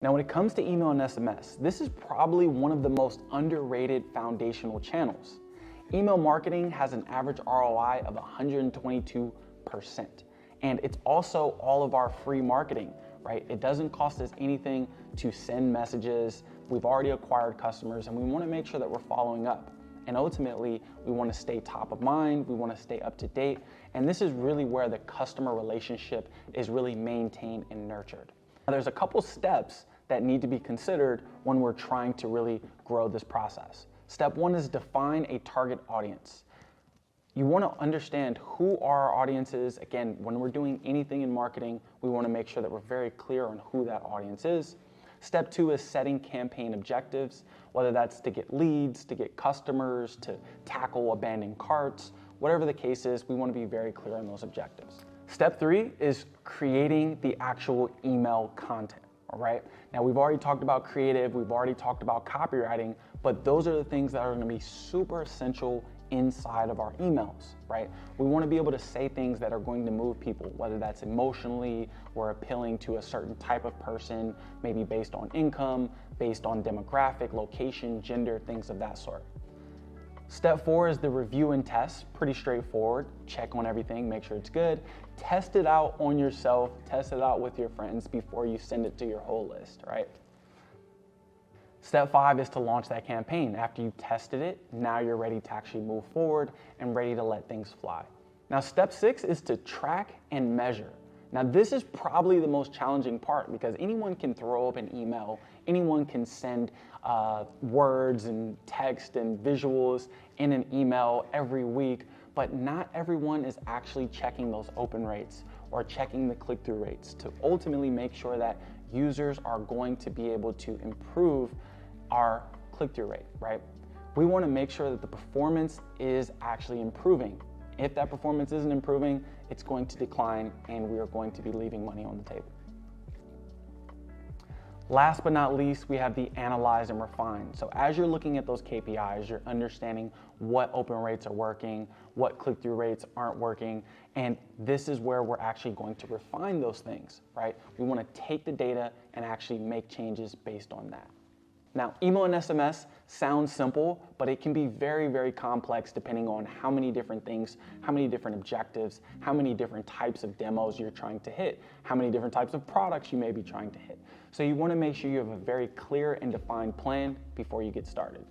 Now, when it comes to email and SMS, this is probably one of the most underrated foundational channels. Email marketing has an average ROI of 122%. And it's also all of our free marketing, right? It doesn't cost us anything to send messages. We've already acquired customers, and we want to make sure that we're following up. And ultimately, we want to stay top of mind, we want to stay up to date, and this is really where the customer relationship is really maintained and nurtured. Now, there's a couple steps that need to be considered when we're trying to really grow this process. Step one is define a target audience. You want to understand who our audience is. Again, when we're doing anything in marketing, we want to make sure that we're very clear on who that audience is. Step two is setting campaign objectives, whether that's to get leads, to get customers, to tackle abandoned carts, whatever the case is, we want to be very clear on those objectives. Step three is creating the actual email content, all right? Now, we've already talked about creative, we've already talked about copywriting, but those are the things that are going to be super essential inside of our emails, right? We want to be able to say things that are going to move people, whether that's emotionally or appealing to a certain type of person, maybe based on income, based on demographic, location, gender, things of that sort. Step four is the review and test. Pretty straightforward. Check on everything, make sure it's good. Test it out on yourself, test it out with your friends before you send it to your whole list, right? Step five is to launch that campaign. After you've tested it, now you're ready to actually move forward and ready to let things fly. Now, step six is to track and measure. Now, this is probably the most challenging part because anyone can throw up an email, anyone can send words and text and visuals in an email every week, but not everyone is actually checking those open rates or checking the click-through rates to ultimately make sure that users are going to be able to improve our click-through rate, right? We want to make sure that the performance is actually improving. If that performance isn't improving, it's going to decline and we are going to be leaving money on the table. Last but not least, we have the analyze and refine. So as you're looking at those KPIs, you're understanding what open rates are working, what click-through rates aren't working, and this is where we're actually going to refine those things, right? We want to take the data and actually make changes based on that. Now, email and SMS sounds simple, but it can be very, very complex depending on how many different things, how many different objectives, how many different types of demos you're trying to hit, how many different types of products you may be trying to hit. So you want to make sure you have a very clear and defined plan before you get started.